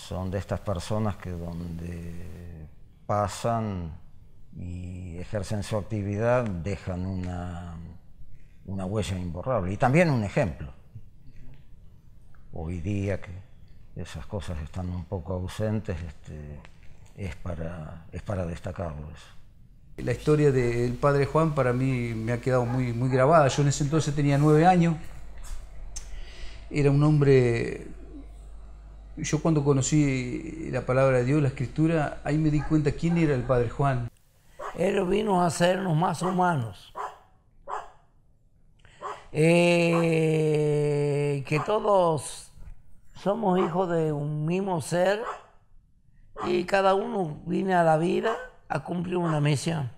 son de estas personas que donde pasan y ejercen su actividad dejan una huella imborrable y también un ejemplo. Hoy día que esas cosas están un poco ausentes, es para destacarlo eso. La historia del padre Juan para mí me ha quedado muy, muy grabada. Yo en ese entonces tenía 9 años. Era un hombre... Yo cuando conocí la palabra de Dios, la Escritura, ahí me di cuenta quién era el padre Juan. Él vino a hacernos más humanos. Que todos somos hijos de un mismo ser y cada uno viene a la vida a cumplir una misión.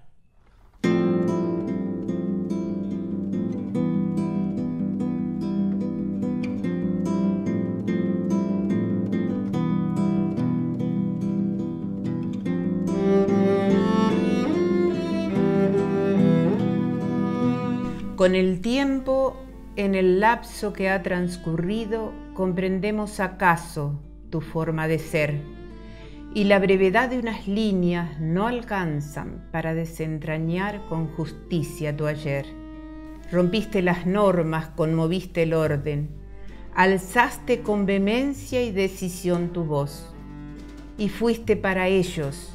Con el tiempo, en el lapso que ha transcurrido, comprendemos acaso tu forma de ser, y la brevedad de unas líneas no alcanzan para desentrañar con justicia tu ayer. Rompiste las normas, conmoviste el orden, alzaste con vehemencia y decisión tu voz, y fuiste para ellos,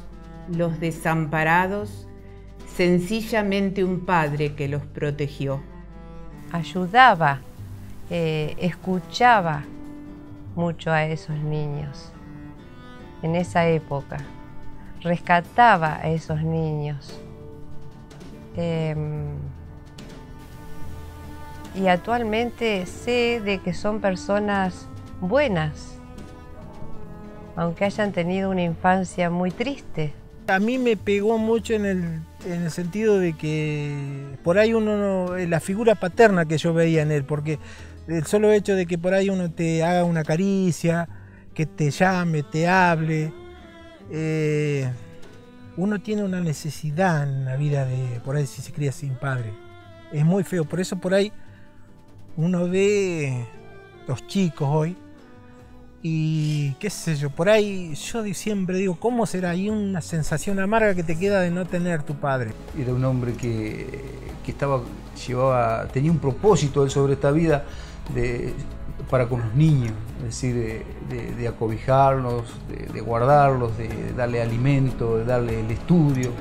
los desamparados, sencillamente un padre que los protegió. Ayudaba, escuchaba mucho a esos niños en esa época, rescataba a esos niños. Y actualmente sé de que son personas buenas, aunque hayan tenido una infancia muy triste. A mí me pegó mucho en el sentido de que por ahí la figura paterna que yo veía en él, porque el solo hecho de que por ahí uno te haga una caricia, que te llame, te hable, uno tiene una necesidad en la vida de, por ahí si se cría sin padre, es muy feo, por eso por ahí uno ve los chicos hoy, y qué sé yo, por ahí yo siempre digo, ¿cómo será? Hay una sensación amarga que te queda de no tener tu padre. Era un hombre que tenía un propósito él sobre esta vida para con los niños, es decir, de acobijarlos, de guardarlos, de darle alimento, de darle el estudio.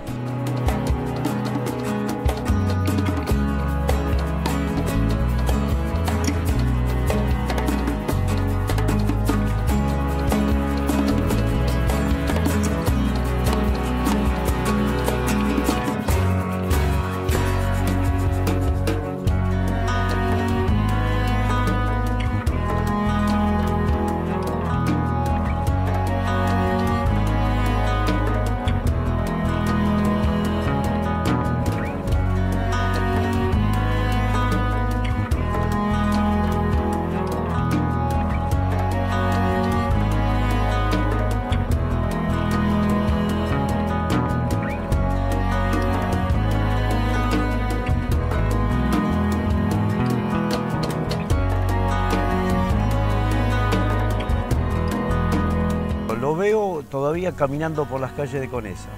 Lo veo todavía caminando por las calles de Conesa.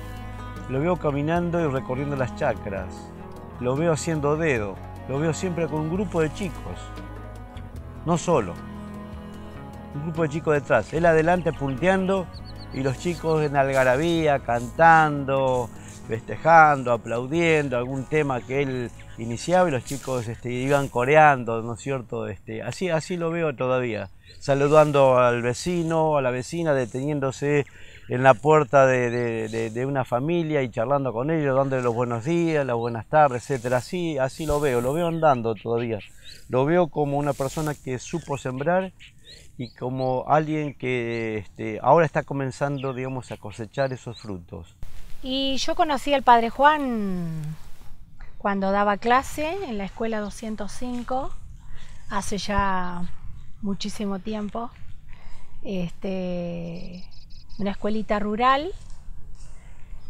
Lo veo caminando y recorriendo las chacras. Lo veo haciendo dedo. Lo veo siempre con un grupo de chicos. No solo. Un grupo de chicos detrás. Él adelante punteando y los chicos en algarabía, cantando, festejando, aplaudiendo algún tema que él iniciaba y los chicos iban coreando, ¿no es cierto? Así lo veo todavía. Saludando al vecino, a la vecina, deteniéndose en la puerta de una familia y charlando con ellos, dándole los buenos días, las buenas tardes, etc. Así lo veo andando todavía. Lo veo como una persona que supo sembrar y como alguien que ahora está comenzando, digamos, a cosechar esos frutos. Y yo conocí al padre Juan cuando daba clase en la escuela 205, hace ya muchísimo tiempo, una escuelita rural,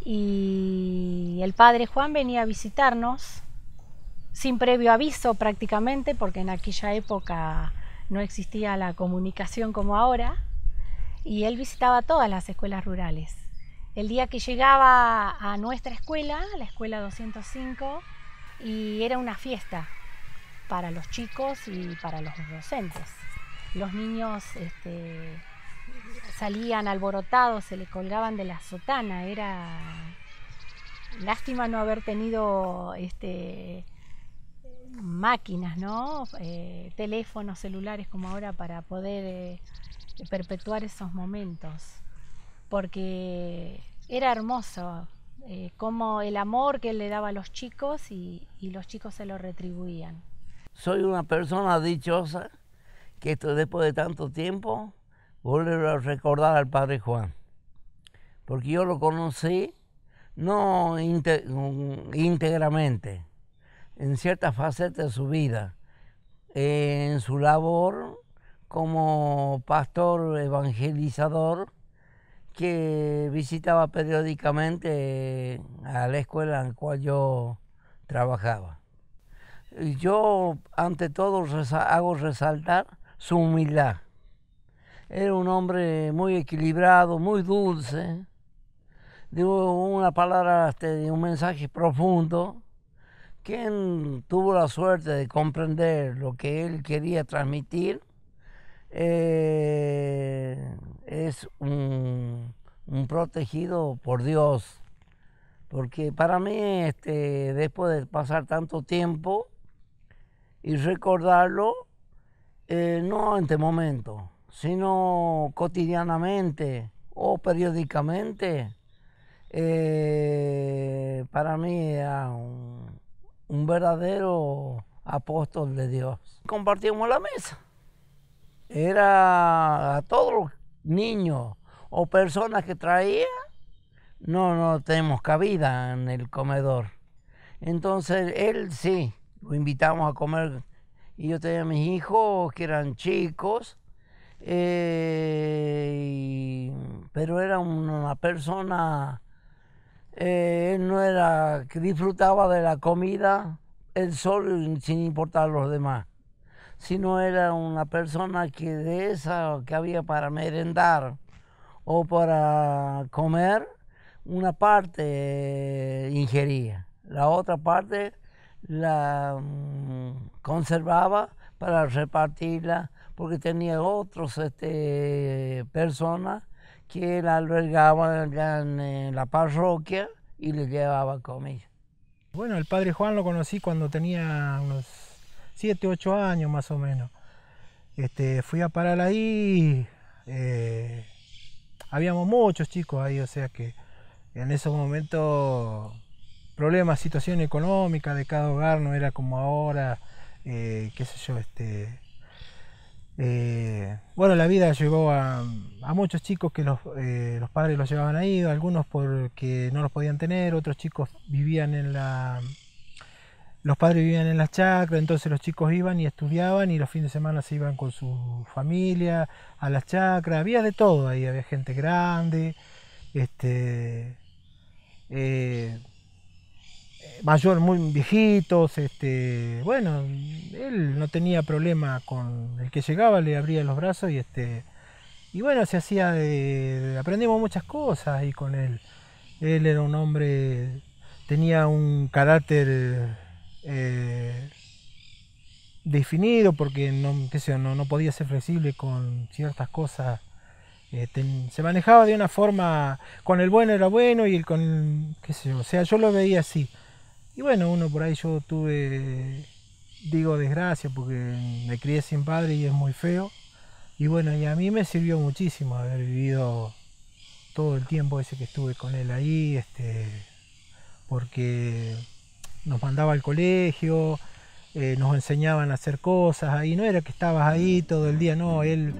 y el padre Juan venía a visitarnos sin previo aviso prácticamente, porque en aquella época no existía la comunicación como ahora, y él visitaba todas las escuelas rurales. El día que llegaba a nuestra escuela, la escuela 205, y era una fiesta para los chicos y para los docentes. Los niños salían alborotados, se le colgaban de la sotana. Era lástima no haber tenido máquinas, ¿no? Teléfonos celulares como ahora para poder perpetuar esos momentos, porque era hermoso como el amor que él le daba a los chicos y los chicos se lo retribuían. Soy una persona dichosa que después de tanto tiempo volver a recordar al Padre Juan, porque yo lo conocí no íntegramente, en ciertas facetas de su vida, en su labor como pastor evangelizador que visitaba periódicamente a la escuela en la cual yo trabajaba. Yo ante todo hago resaltar su humildad. Era un hombre muy equilibrado, muy dulce, de una palabra, de un mensaje profundo. Quien tuvo la suerte de comprender lo que él quería transmitir es un protegido por Dios, porque para mí después de pasar tanto tiempo y recordarlo, no en este momento, sino cotidianamente o periódicamente, para mí era un verdadero apóstol de Dios. Compartíamos la mesa. Era a todos los niños o personas que traía, no tenemos cabida en el comedor. Entonces él sí, lo invitamos a comer. Y yo tenía mis hijos que eran chicos, pero era una persona, él no era que disfrutaba de la comida él solo sin importar a los demás, sino era una persona que de esa que había para merendar o para comer, una parte ingería, la otra parte la conservaba para repartirla, porque tenía otros personas que él albergaba allá en la parroquia y le llevaba comida. Bueno, el Padre Juan lo conocí cuando tenía unos 7, 8 años más o menos. Fui a parar ahí, habíamos muchos chicos ahí, o sea que en esos momentos problemas, situación económica de cada hogar no era como ahora, qué sé yo, bueno, la vida llegó a muchos chicos que los padres los llevaban ahí, algunos porque no los podían tener, otros chicos vivían los padres vivían en las chacras, entonces los chicos iban y estudiaban y los fines de semana se iban con su familia a las chacras, había de todo ahí, había gente grande, mayor, muy viejitos, bueno, él no tenía problema con el que llegaba, le abría los brazos y bueno, se hacía aprendimos muchas cosas ahí con él. Él era un hombre, tenía un carácter definido, porque no podía ser flexible con ciertas cosas. Se manejaba de una forma, con el bueno era bueno y qué sé yo, o sea, yo lo veía así. Y bueno, uno por ahí yo digo desgracia, porque me crié sin padre y es muy feo. Y bueno, y a mí me sirvió muchísimo haber vivido todo el tiempo ese que estuve con él ahí, porque nos mandaba al colegio, nos enseñaban a hacer cosas ahí, no era que estabas ahí todo el día, no, él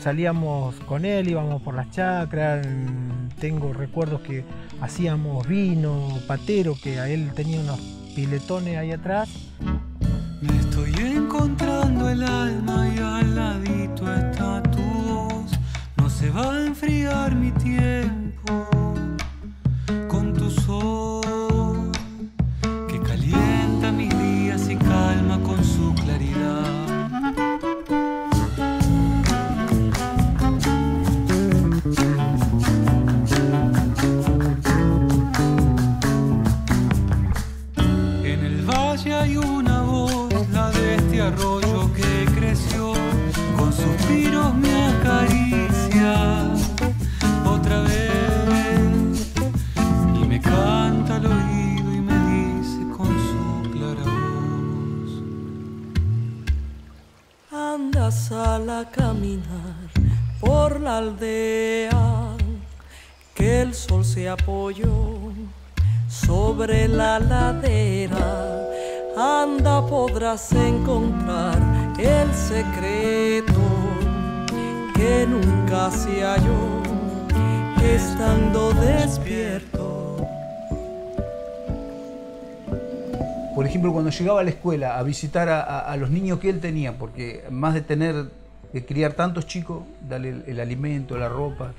salíamos con él, íbamos por las chacras, tengo recuerdos que hacíamos vino, patero, que a él tenía unos piletones ahí atrás. Me estoy encontrando el alma y al ladito está tu voz, no se va a enfriar mi tiempo con tu sol, que calienta mis días y calma con su claridad. calle hay una voz, la de este arroyo que creció, con suspiros me acaricia otra vez y me canta al oído y me dice con su clara voz: anda, sal a caminar por la aldea, que el sol se apoyó sobre la ladera. Anda, podrás encontrar el secreto que nunca se halló estando despierto. Por ejemplo, cuando llegaba a la escuela a visitar a los niños que él tenía, porque más de criar tantos chicos, darle el alimento, la ropa,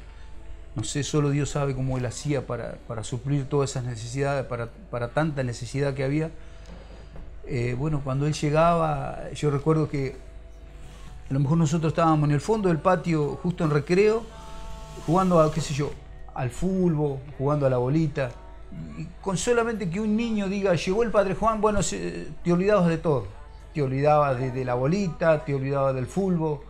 no sé, solo Dios sabe cómo él hacía para suplir todas esas necesidades, para tanta necesidad que había. Bueno, cuando él llegaba, yo recuerdo que a lo mejor nosotros estábamos en el fondo del patio, justo en recreo, jugando a, qué sé yo, al fútbol, jugando a la bolita, y con solamente que un niño diga, llegó el Padre Juan, bueno, te olvidabas de todo. Te olvidabas de la bolita, te olvidabas del fútbol,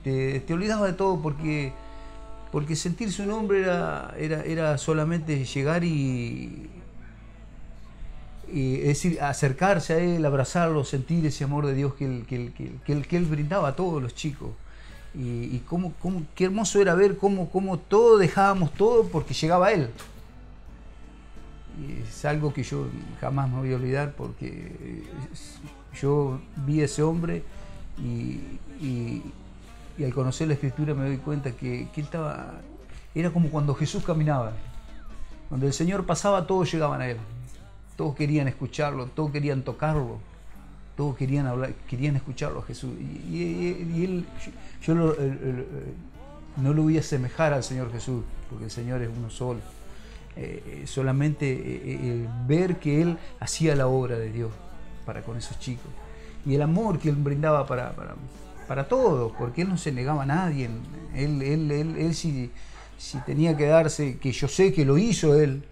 te olvidabas de todo porque sentirse un hombre era solamente llegar y es decir, acercarse a él, abrazarlo, sentir ese amor de Dios que él brindaba a todos los chicos. Y qué hermoso era ver cómo todos dejábamos todo porque llegaba él. Y es algo que yo jamás me voy a olvidar, porque yo vi a ese hombre y al conocer la Escritura me doy cuenta que él era como cuando Jesús caminaba. Cuando el Señor pasaba, todos llegaban a él. Todos querían escucharlo, todos querían tocarlo, todos querían hablar, querían escucharlo a Jesús. Y él, yo no lo voy a asemejar al Señor Jesús, porque el Señor es uno solo. Solamente ver que él hacía la obra de Dios para con esos chicos. Y el amor que él brindaba para todos, porque él no se negaba a nadie. Él si tenía que darse, que yo sé que lo hizo él,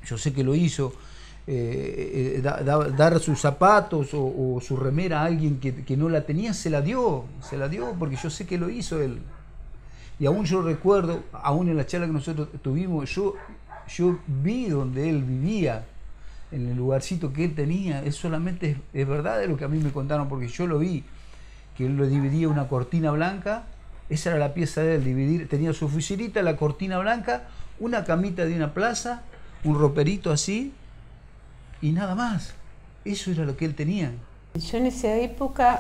yo sé que lo hizo, dar sus zapatos o su remera a alguien que no la tenía, se la dio porque yo sé que lo hizo él. Y aún yo recuerdo, aún en la charla que nosotros tuvimos, yo vi donde él vivía, en el lugarcito que él tenía. Es solamente es verdad de lo que a mí me contaron, porque yo lo vi, que él lo dividía una cortina blanca. Esa era la pieza de él, tenía su oficinita, la cortina blanca, una camita de una plaza, un roperito así y nada más. Eso era lo que él tenía. Yo en esa época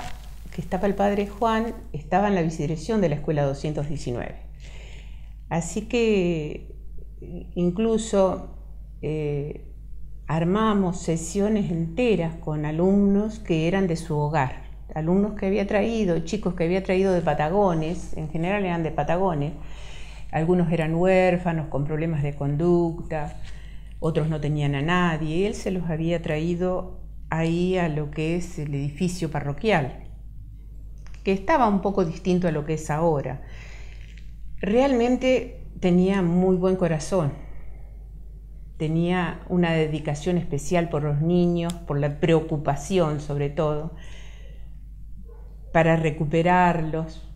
que estaba el Padre Juan, estaba en la vicedirección de la Escuela 219. Así que incluso armamos sesiones enteras con alumnos que eran de su hogar, alumnos que había traído, chicos que había traído de Patagones, en general eran de Patagones. Algunos eran huérfanos con problemas de conducta, otros no tenían a nadie, y él se los había traído ahí a lo que es el edificio parroquial, que estaba un poco distinto a lo que es ahora. Realmente tenía muy buen corazón, tenía una dedicación especial por los niños, por la preocupación sobre todo, para recuperarlos,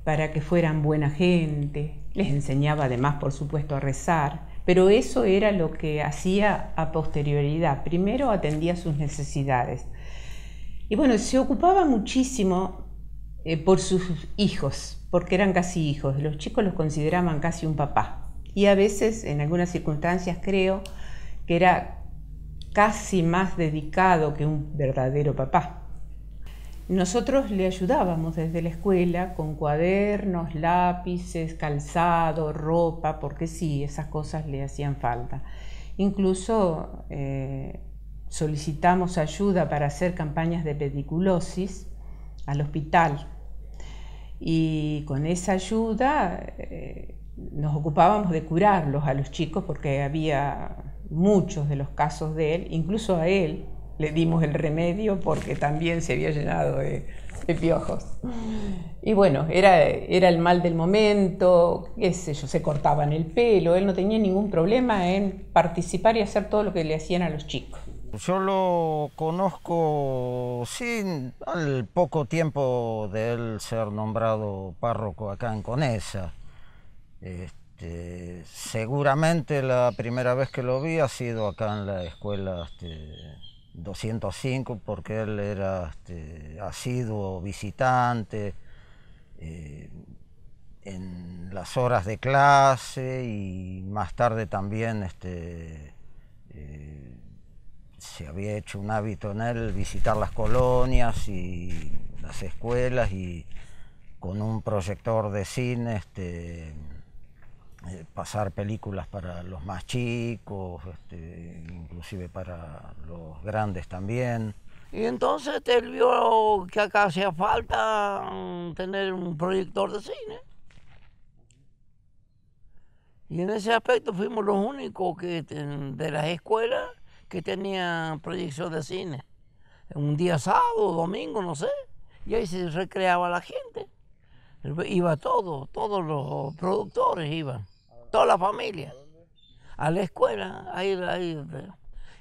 para que fueran buena gente. Les enseñaba además, por supuesto, a rezar, pero eso era lo que hacía a posterioridad. Primero atendía sus necesidades. Y bueno, se ocupaba muchísimo por sus hijos, porque eran casi hijos. Los chicos los consideraban casi un papá. Y a veces, en algunas circunstancias, creo que era casi más dedicado que un verdadero papá. Nosotros le ayudábamos desde la escuela con cuadernos, lápices, calzado, ropa, porque sí, esas cosas le hacían falta. Incluso solicitamos ayuda para hacer campañas de pediculosis al hospital. Y con esa ayuda nos ocupábamos de curarlos a los chicos, porque había muchos de los casos de él, incluso a él le dimos el remedio porque también se había llenado de piojos. Y bueno, era el mal del momento, qué sé yo, se cortaban el pelo, él no tenía ningún problema en participar y hacer todo lo que le hacían a los chicos. Yo lo conozco, sí, al poco tiempo de él ser nombrado párroco acá en Conesa. Seguramente la primera vez que lo vi ha sido acá en la escuela 205, porque él era asiduo visitante en las horas de clase, y más tarde también se había hecho un hábito en él visitar las colonias y las escuelas, y con un proyector de cine pasar películas para los más chicos, inclusive para los grandes también. Y entonces él vio que acá hacía falta tener un proyector de cine. Y en ese aspecto fuimos los únicos de las escuelas que tenían proyección de cine. Un día sábado, domingo, no sé, y ahí se recreaba la gente. Iba todos los productores iban, toda la familia, a la escuela, ahí,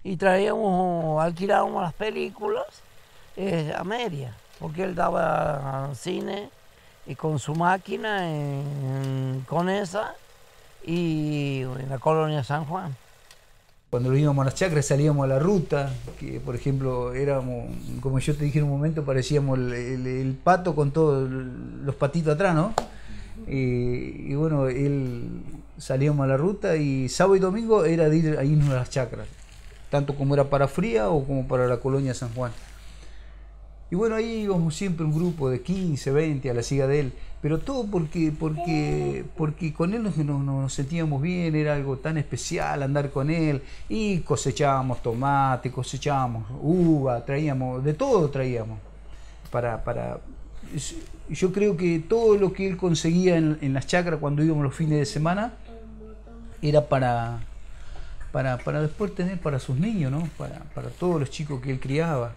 y traíamos, alquilábamos las películas a media, porque él daba cine y con su máquina en Conesa y en la colonia San Juan. Cuando íbamos a las chacras salíamos a la ruta, que por ejemplo éramos, como yo te dije en un momento, parecíamos el pato con todos los patitos atrás, ¿no? Y bueno, salíamos a la ruta y sábado y domingo era de ir a irnos a las chacras, tanto como era para Fría o como para la colonia San Juan. Y bueno, ahí íbamos siempre un grupo de 15, 20 a la siga de él, pero todo porque con él nos sentíamos bien, era algo tan especial andar con él, y cosechábamos tomate, cosechábamos uva, traíamos, de todo traíamos. Yo creo que todo lo que él conseguía en las chacras cuando íbamos los fines de semana era para después tener para sus niños, ¿no? Para todos los chicos que él criaba.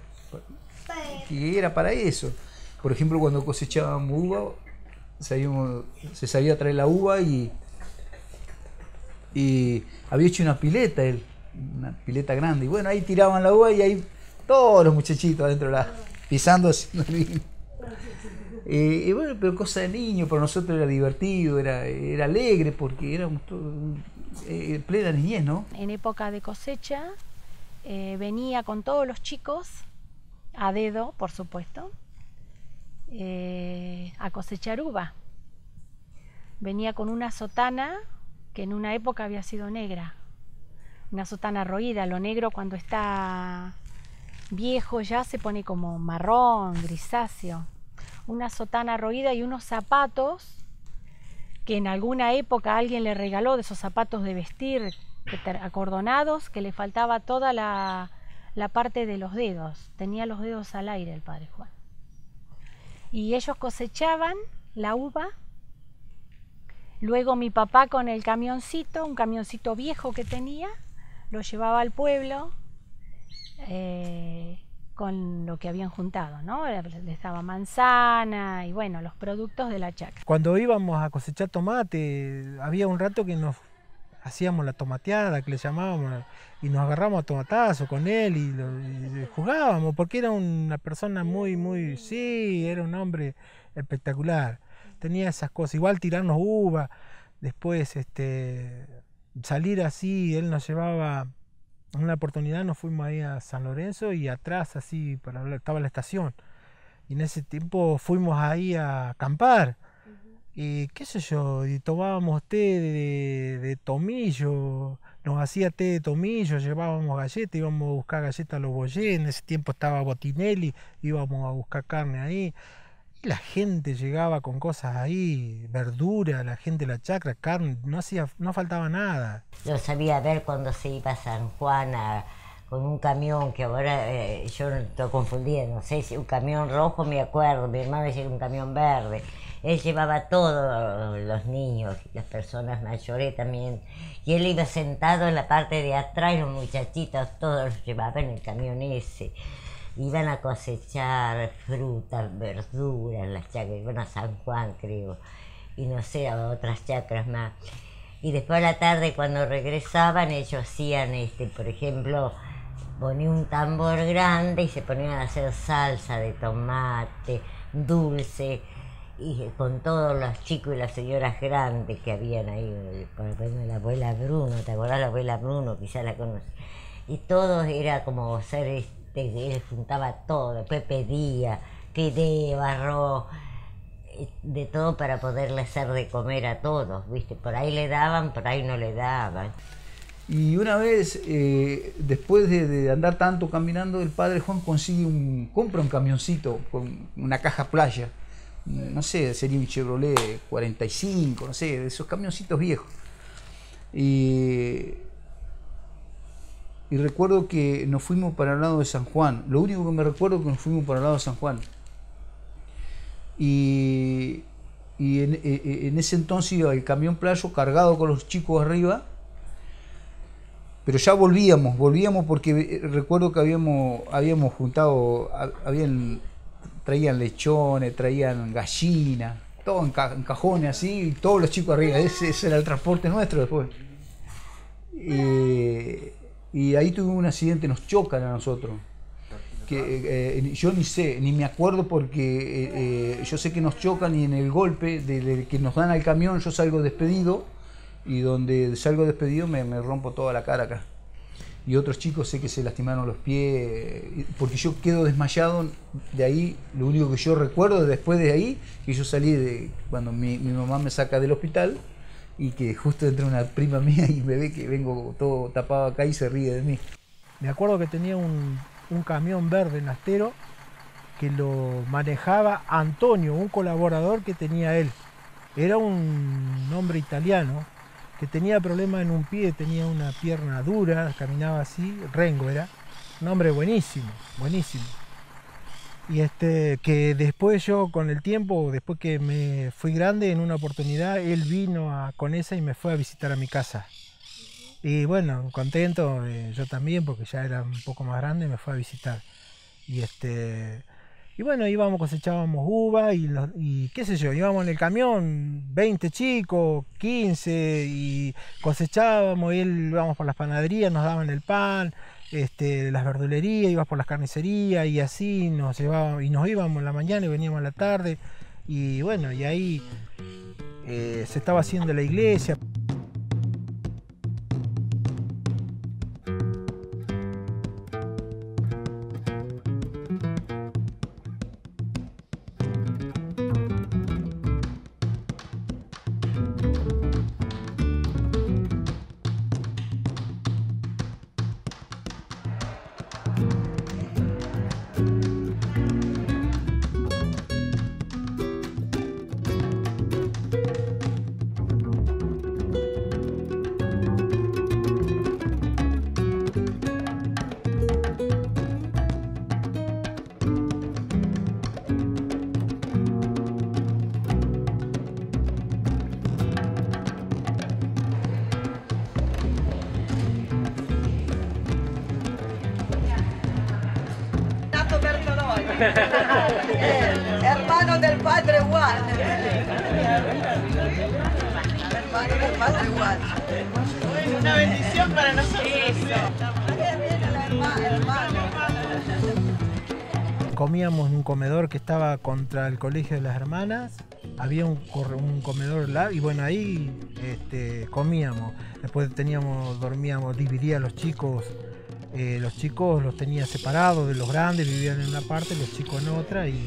Que era para eso. Por ejemplo, cuando cosechábamos uva, se sabía traer la uva y había hecho una pileta él, una pileta grande. Y bueno, ahí tiraban la uva y ahí todos los muchachitos adentro pisando haciendo el vino. Y bueno, pero cosa de niño, para nosotros era divertido, era alegre, porque éramos todos plena niñez, ¿no? En época de cosecha venía con todos los chicos, a dedo, por supuesto, a cosechar uva. Venía con una sotana que en una época había sido negra, una sotana roída. Lo negro cuando está viejo ya se pone como marrón, grisáceo. Una sotana roída y unos zapatos que en alguna época alguien le regaló, de esos zapatos de vestir acordonados, que le faltaba toda la parte de los dedos. Tenía los dedos al aire el padre Juan. Y ellos cosechaban la uva. Luego mi papá con el camioncito, un camioncito viejo que tenía, lo llevaba al pueblo con lo que habían juntado, ¿no? Les daba manzana y bueno, los productos de la chacra. Cuando íbamos a cosechar tomate, había un rato que nos hacíamos la tomateada, que le llamábamos, y nos agarramos a tomatazo con él y jugábamos, porque era una persona sí, era un hombre espectacular. Tenía esas cosas, igual tirarnos uva, después salir así, él nos llevaba, en una oportunidad nos fuimos ahí a San Lorenzo y atrás así, estaba la estación, y en ese tiempo fuimos ahí a acampar. Y qué sé yo, y tomábamos té de tomillo, nos hacía té de tomillo, llevábamos galletas, íbamos a buscar galletas a los Boyés, en ese tiempo estaba Botinelli, íbamos a buscar carne ahí, y la gente llegaba con cosas ahí, verdura, la gente de la chacra, carne, no faltaba nada. Yo sabía ver cuando se iba a San Juan con un camión, que ahora yo no estoy confundida, no sé si un camión rojo, me acuerdo, mi hermano decía un camión verde. Él llevaba a todos los niños, las personas mayores también, y él iba sentado en la parte de atrás, y los muchachitos todos los llevaban en el camión ese. Iban a cosechar frutas, verduras, las chacras, iban a San Juan, creo, y no sé, a otras chacras más. Y después a la tarde, cuando regresaban, ellos hacían, por ejemplo, ponía un tambor grande y se ponían a hacer salsa de tomate, dulce, y con todos los chicos y las señoras grandes que habían ahí, por ejemplo la abuela Bruno, ¿te acordás la abuela Bruno? Quizás la conoces. Y todo era como ser, él juntaba todo, después pedía fideo, arroz, de todo para poderle hacer de comer a todos, ¿viste? Por ahí le daban, por ahí no le daban. Y una vez, después de andar tanto caminando, el padre Juan compra un camioncito con una caja playa. No sé, sería un Chevrolet 45, no sé, de esos camioncitos viejos. Y recuerdo que nos fuimos para el lado de San Juan. Lo único que me recuerdo es que nos fuimos para el lado de San Juan. Y en ese entonces iba el camión playo cargado con los chicos arriba. Pero ya volvíamos porque recuerdo que habíamos juntado, traían lechones, traían gallinas, todo en cajones así, y todos los chicos arriba. Ese era el transporte nuestro después. Y ahí tuvimos un accidente, nos chocan a nosotros. Que yo ni me acuerdo porque yo sé que nos chocan y en el golpe de que nos dan al camión yo salgo despedido. Y donde salgo despedido me rompo toda la cara acá. Y otros chicos sé que se lastimaron los pies, porque yo quedo desmayado de ahí. Lo único que yo recuerdo después de ahí, que yo salí cuando mi mamá me saca del hospital y que justo entra una prima mía y me ve que vengo todo tapado acá y se ríe de mí. Me acuerdo que tenía un camión verde en Astero que lo manejaba Antonio, un colaborador que tenía él. Era un hombre italiano que tenía problemas en un pie, tenía una pierna dura, caminaba así, Rengo era, un hombre buenísimo, buenísimo. Y que después yo con el tiempo, después que me fui grande, en una oportunidad, él vino a Conesa y me fue a visitar a mi casa. Y bueno, contento, yo también, porque ya era un poco más grande, me fue a visitar. Y bueno, íbamos, cosechábamos uva y qué sé yo, íbamos en el camión, 20 chicos, 15, y cosechábamos, y íbamos por las panaderías, nos daban el pan, las verdulerías, íbamos por las carnicerías, y así nos llevábamos, y nos íbamos en la mañana y veníamos en la tarde, y bueno, y ahí se estaba haciendo la iglesia. Hermano del padre Juan. Hermano del padre Juan. Una bendición para nosotros. Comíamos en un comedor que estaba contra el colegio de las hermanas. Había un comedor y bueno, ahí comíamos. Después dormíamos, dividía a los chicos. Los chicos los tenía separados de los grandes, vivían en una parte, los chicos en otra y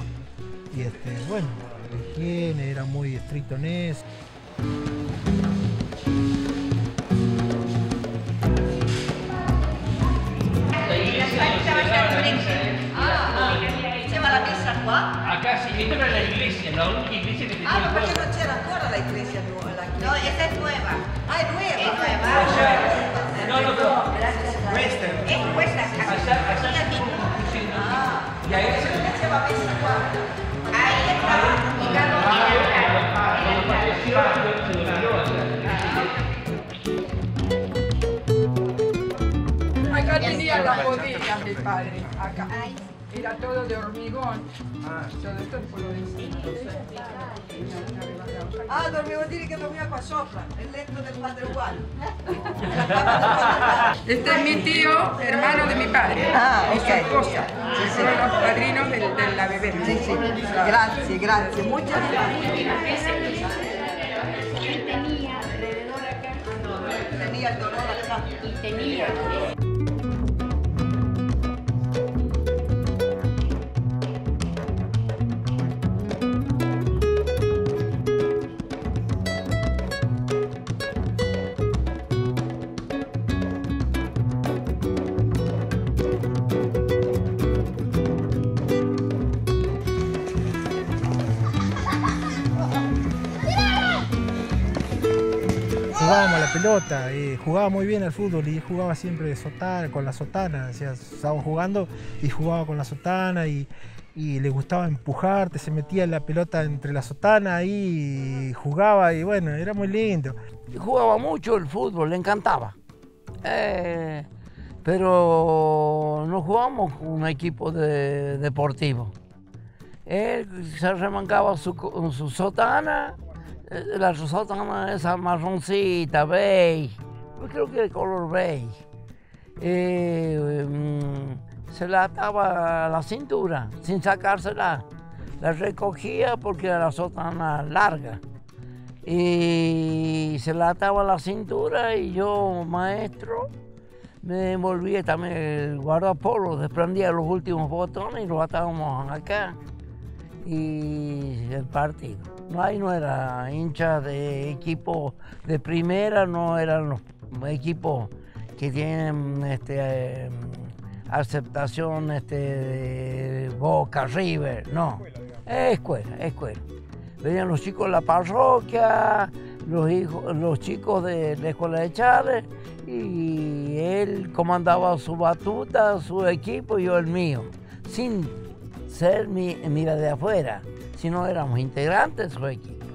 bueno, la higiene era muy estricto en eso. Diceva la messa qua? Acá sí, esta era la iglesia, la única iglesia que tenía. Ah, perché non c'era ancora la iglesia nuova? No, esa es nueva. Ah, è nuova? Es nueva. No. Questa. Es questa. Allá y ahí se faceva messa qua. Ahí Acá tenía la bodega mi padre. Acá. Era todo de hormigón. Todo esto fue lo de de hormigón tiene que dormir con sopla, el lecho del padre Juan. Este es mi tío, hermano de mi padre, y su esposa. Son los padrinos de la bebé. Sí, sí. Gracias, gracias. Muchas gracias. Tenía el dolor acá. Y tenía. Jugábamos a la pelota, jugaba muy bien al fútbol y jugaba siempre de sotana, con la sotana, o sea, estábamos jugando y jugaba con la sotana y le gustaba empujarte, se metía la pelota entre la sotana y jugaba y bueno, era muy lindo. Jugaba mucho el fútbol, le encantaba, pero no jugábamos con un equipo deportivo. Él se remangaba con su sotana. La sotana esa marroncita, beige, creo que de color beige. Se la ataba a la cintura sin sacársela. La recogía porque era la sotana larga. Y se la ataba a la cintura y yo, maestro, me envolvía también el guardapolvo, desprendía los últimos botones y los atábamos acá. Y el partido. Ahí no era hincha de equipo de primera, no eran los equipos que tienen aceptación de Boca, River, no. Escuela. Venían los chicos de la parroquia, los chicos de la escuela de Chávez, y él comandaba su batuta, su equipo y yo el mío, sin ser mira de afuera, sino éramos integrantes de su equipo.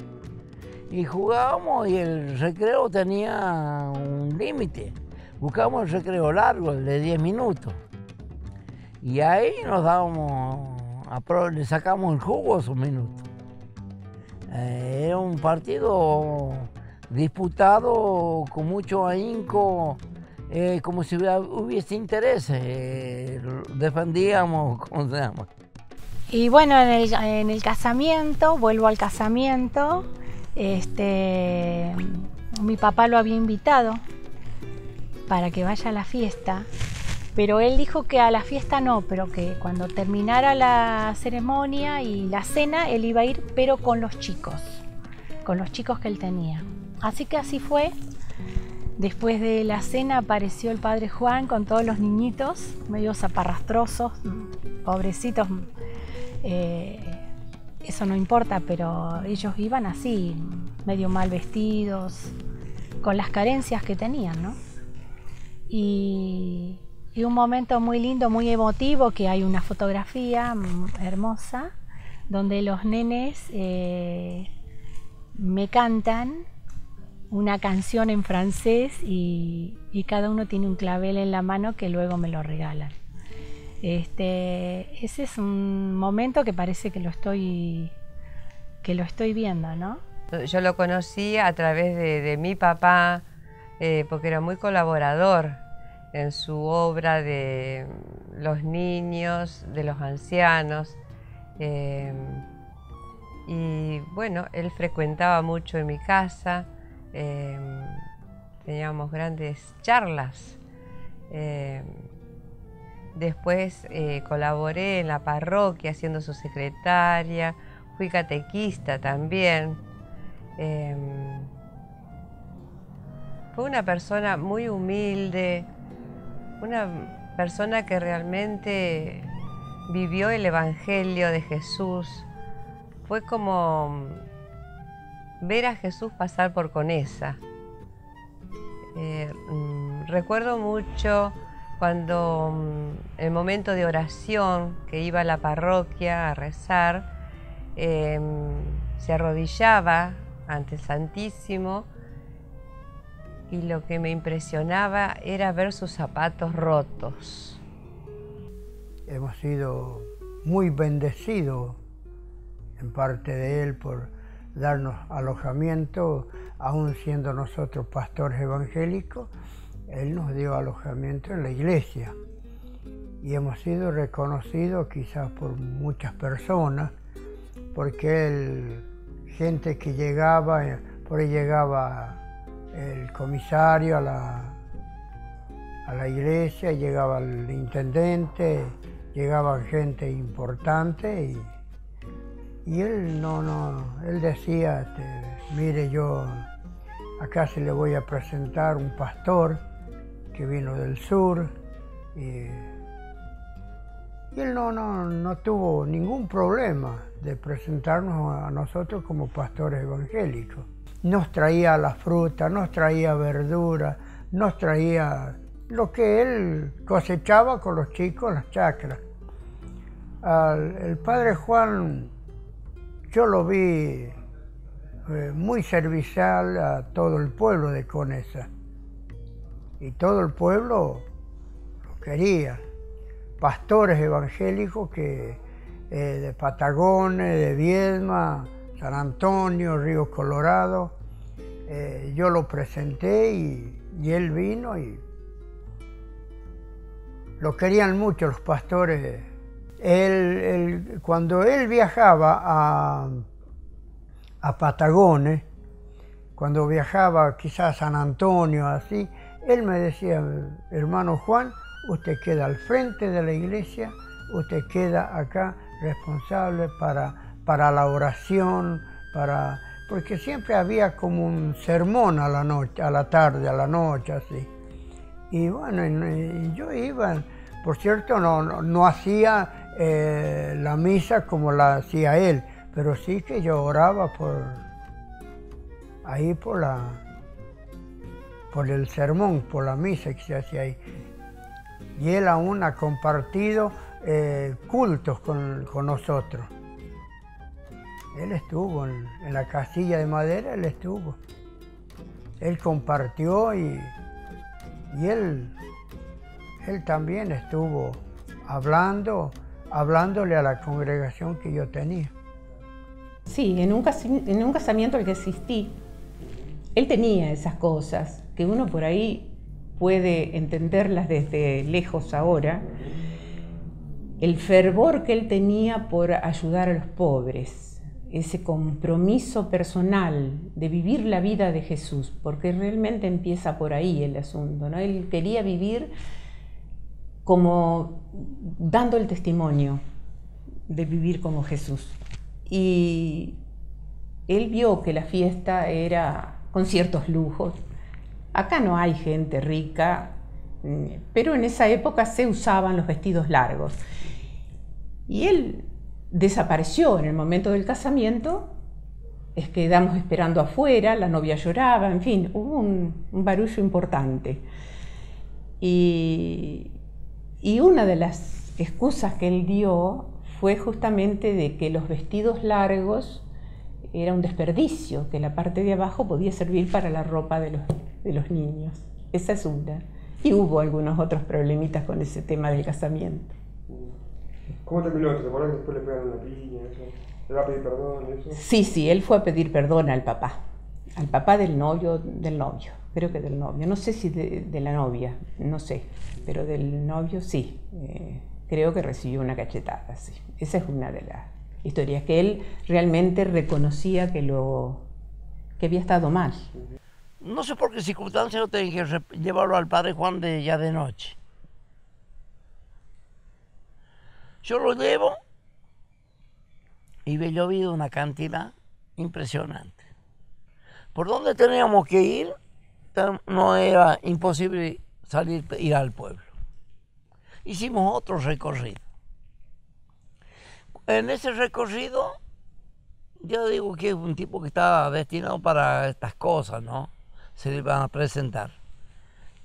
Y jugábamos y el recreo tenía un límite. Buscábamos el recreo largo, el de 10 minutos. Y ahí nos dábamos, le sacamos el jugo a esos minutos. Era un partido disputado con mucho ahínco, como si hubiese intereses. Defendíamos, ¿cómo se llama? Y bueno, en el casamiento, vuelvo al casamiento, mi papá lo había invitado para que vaya a la fiesta, pero él dijo que a la fiesta no, pero que cuando terminara la ceremonia y la cena, él iba a ir, pero con los chicos que él tenía. Así que así fue. Después de la cena apareció el padre Juan con todos los niñitos, medio zaparrastrosos, pobrecitos. Eso no importa, pero ellos iban así, medio mal vestidos, con las carencias que tenían, ¿no? Y un momento muy lindo, muy emotivo, que hay una fotografía hermosa, donde los nenes me cantan una canción en francés y cada uno tiene un clavel en la mano que luego me lo regalan. Ese es un momento que parece que lo estoy viendo, ¿no? Yo lo conocí a través de mi papá, porque era muy colaborador en su obra de los niños, de los ancianos. Y bueno, él frecuentaba mucho en mi casa, teníamos grandes charlas. Después colaboré en la parroquia siendo su secretaria, fui catequista también. Fue una persona muy humilde, una persona que realmente vivió el Evangelio de Jesús. Fue como ver a Jesús pasar por Conesa. Recuerdo mucho cuando el momento de oración que iba a la parroquia a rezar, se arrodillaba ante el Santísimo y lo que me impresionaba era ver sus zapatos rotos. Hemos sido muy bendecidos en parte de él por darnos alojamiento, aún siendo nosotros pastores evangélicos. Él nos dio alojamiento en la iglesia y hemos sido reconocidos quizás por muchas personas, porque gente que llegaba, por ahí llegaba el comisario a la iglesia, llegaba el intendente, llegaba gente importante y él él decía, mire, yo acá se le voy a presentar un pastor que vino del sur y él no tuvo ningún problema de presentarnos a nosotros como pastores evangélicos. Nos traía la fruta, nos traía verdura, nos traía lo que él cosechaba con los chicos, las chacras. El padre Juan, yo lo vi muy servicial a todo el pueblo de Conesa. Y todo el pueblo lo quería. Pastores evangélicos de Patagones, de Viedma, San Antonio, Río Colorado. Yo lo presenté y él vino y lo querían mucho los pastores. Cuando él viajaba a Patagones, cuando viajaba quizás a San Antonio, así, él me decía, hermano Juan, usted queda al frente de la iglesia, usted queda acá responsable para la oración, porque siempre había como un sermón a la noche, a la tarde, a la noche, así. Y bueno, yo iba, por cierto, no hacía la misa como la hacía él, pero sí que yo oraba por el sermón, por la misa que se hacía ahí. Y él aún ha compartido cultos con nosotros. Él estuvo en la casilla de madera, él estuvo. Él compartió y él también estuvo hablándole a la congregación que yo tenía. Sí, en un casamiento al que asistí, él tenía esas cosas que uno por ahí puede entenderlas desde lejos ahora. El fervor que él tenía por ayudar a los pobres, ese compromiso personal de vivir la vida de Jesús, porque realmente empieza por ahí el asunto, ¿no? Él quería vivir como dando el testimonio de vivir como Jesús. Y él vio que la fiesta era con ciertos lujos. Acá no hay gente rica, pero en esa época se usaban los vestidos largos. Y él desapareció en el momento del casamiento, quedamos esperando afuera, la novia lloraba, en fin, hubo un barullo importante. Y una de las excusas que él dio fue justamente de que los vestidos largos era un desperdicio, que la parte de abajo podía servir para la ropa de los niños. Esa es una. Y hubo algunos otros problemitas con ese tema del casamiento. ¿Cómo terminó? ¿Te acuerdas que después le pegaron una piña? ¿Le va a pedir perdón? Eso? Sí, él fue a pedir perdón al papá del novio, creo que del novio. No sé si de la novia, no sé, pero del novio sí. Creo que recibió una cachetada, sí. Esa es una de las historias, que él realmente reconocía que había estado mal. No sé por qué circunstancias no tenía que llevarlo al padre Juan ya de noche. Yo lo llevo y había llovido una cantidad impresionante. Por donde teníamos que ir, no era imposible ir al pueblo. Hicimos otro recorrido. En ese recorrido, yo digo que es un tipo que estaba destinado para estas cosas, ¿no? Se le iban a presentar.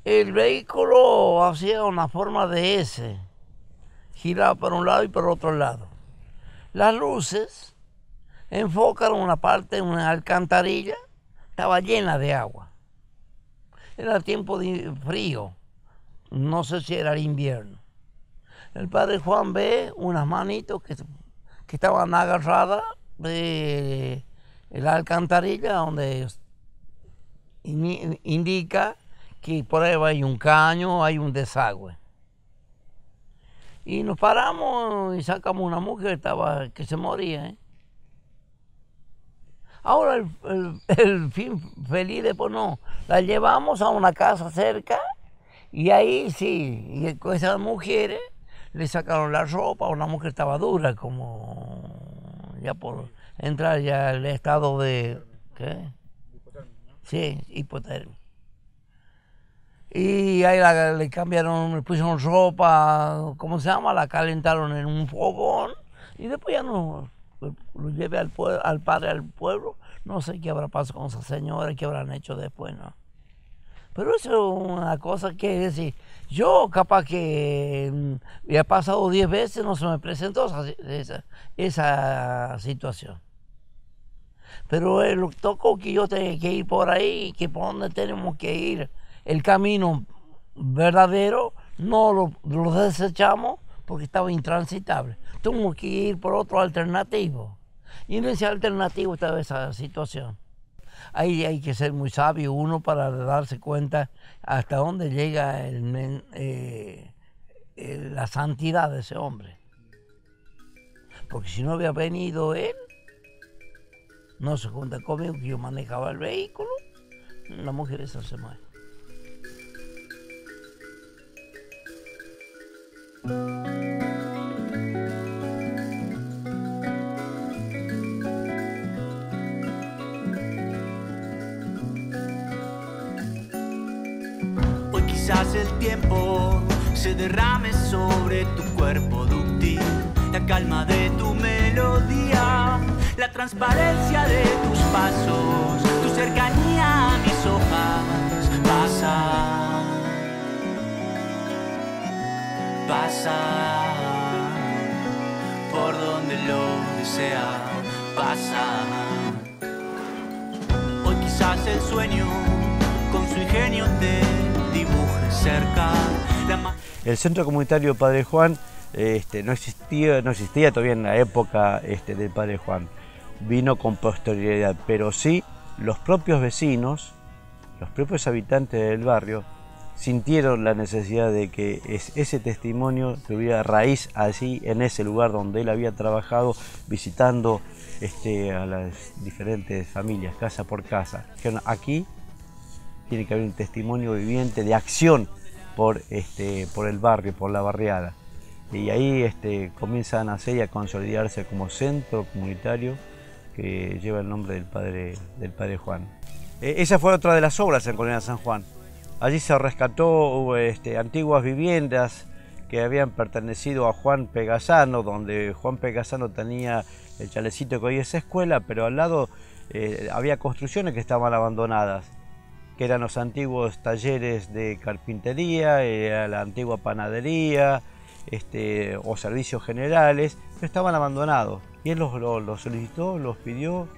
El vehículo hacía una forma de S, giraba por un lado y por otro lado. Las luces enfocaron una parte, una alcantarilla, estaba llena de agua. Era tiempo de frío, no sé si era el invierno. el padre Juan ve unas manitos que estaban agarradas de la alcantarilla donde indica que por ahí hay un caño, hay un desagüe. Y nos paramos y sacamos una mujer que se moría. ¿Eh? Ahora el fin feliz después no, la llevamos a una casa cerca y ahí sí, y con esas mujeres le sacaron la ropa, una mujer estaba dura, como ya por entrar ya el estado de, ¿qué? Sí, hipotermia. Y ahí le cambiaron, le pusieron ropa, ¿cómo se llama? La calentaron en un fogón y después ya no, lo llevé al padre al pueblo. No sé qué habrá pasado con esa señora, qué habrán hecho después, ¿no? Pero eso es una cosa que decir, yo capaz que he pasado 10 veces, no se me presentó esa situación. Pero lo tocó que yo tenía que ir por ahí, que por donde tenemos que ir, el camino verdadero, no lo desechamos porque estaba intransitable. Tuvimos que ir por otro alternativo. Y en ese alternativo estaba esa situación. Ahí hay que ser muy sabio uno para darse cuenta hasta dónde llega la santidad de ese hombre. Porque si no había venido él, no se cuenta conmigo que yo manejaba el vehículo, la mujer esa se muere. Hoy quizás el tiempo se derrame sobre tu cuerpo dúctil, la calma de tu melodía, la transparencia de tus pasos, tu cercanía a mis hojas. Pasa por donde lo desea, pasa. Hoy quizás el sueño con su ingenio te dibuje cerca. El Centro Comunitario Padre Juan no existía todavía en la época del Padre Juan. Vino con posterioridad, pero sí los propios vecinos, los propios habitantes del barrio, sintieron la necesidad de que ese testimonio tuviera raíz allí, en ese lugar donde él había trabajado, visitando a las diferentes familias, casa por casa. Dijeron, aquí tiene que haber un testimonio viviente de acción por el barrio, por la barriada. Y ahí comienza a nacer y a consolidarse como centro comunitario que lleva el nombre del Padre Juan. Esa fue otra de las obras en Colina San Juan. Allí se rescató antiguas viviendas que habían pertenecido a Juan Pegassano, donde Juan Pegassano tenía el chalecito que hoy es escuela, pero al lado había construcciones que estaban abandonadas, que eran los antiguos talleres de carpintería, la antigua panadería, o servicios generales, que estaban abandonados. Y él los solicitó, los pidió,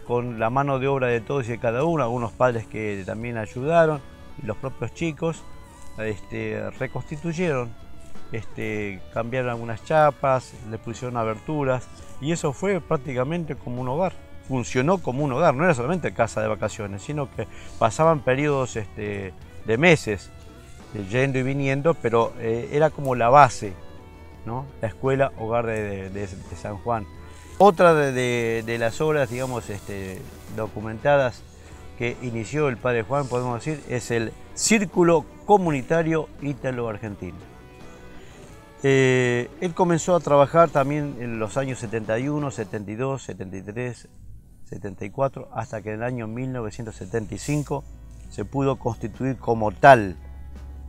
con la mano de obra de todos y de cada uno, algunos padres que también ayudaron, y los propios chicos reconstituyeron, cambiaron algunas chapas, le pusieron aberturas, y eso fue prácticamente como un hogar. Funcionó como un hogar, no era solamente casa de vacaciones, sino que pasaban periodos de meses yendo y viniendo, pero era como la base, ¿no? La escuela hogar de San Juan. Otra de las obras, digamos, documentadas que inició el Padre Juan, podemos decir, es el Círculo Comunitario Ítalo-Argentino. Él comenzó a trabajar también en los años 71, 72, 73, 74, hasta que en el año 1975 se pudo constituir como tal.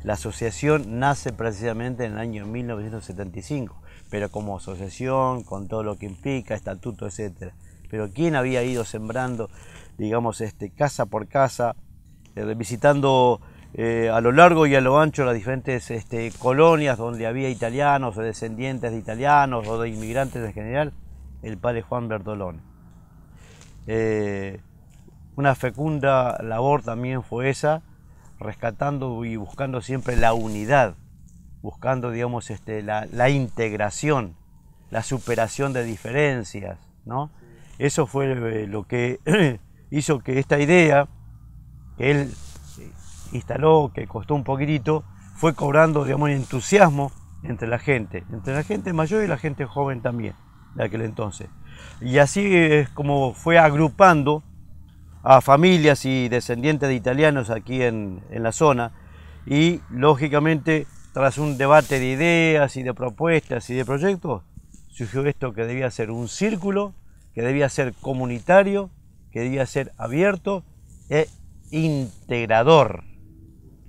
La asociación nace precisamente en el año 1975, pero como asociación, con todo lo que implica, estatuto, etc. Pero ¿quién había ido sembrando, digamos, casa por casa, visitando a lo largo y a lo ancho las diferentes colonias donde había italianos o descendientes de italianos o de inmigrantes en general? El Padre Juan Bertolone. Una fecunda labor también fue esa, rescatando y buscando siempre la unidad buscando, digamos, la integración, la superación de diferencias, ¿no? Eso fue lo que hizo que esta idea que él instaló, que costó un poquitito, fue cobrando, digamos, entusiasmo entre la gente mayor y la gente joven también de aquel entonces. Y así es como fue agrupando a familias y descendientes de italianos aquí en la zona, y lógicamente tras un debate de ideas y de propuestas y de proyectos surgió esto, que debía ser un círculo, que debía ser comunitario, que debía ser abierto e integrador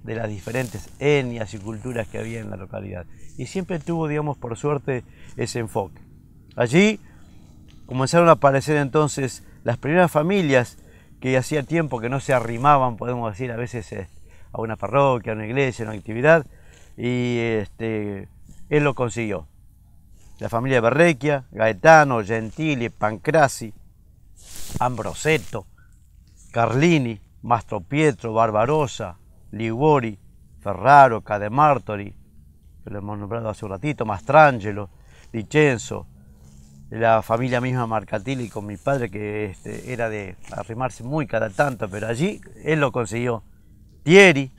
de las diferentes etnias y culturas que había en la localidad. Y siempre tuvo, digamos, por suerte, ese enfoque. Allí comenzaron a aparecer entonces las primeras familias que hacía tiempo que no se arrimaban, podemos decir, a veces a una parroquia, a una iglesia, a una actividad, y él lo consiguió. La familia Berrecchia, Gaetano, Gentili, Pancrasi, Ambrosetto, Carlini, Mastro Pietro, Barbarossa, Liguori, Ferraro, Cademartori, que lo hemos nombrado hace un ratito, Mastrangelo, Vicenzo, la familia misma Marcatilli con mi padre, que era de arrimarse muy cada tanto, pero allí él lo consiguió. Thieri,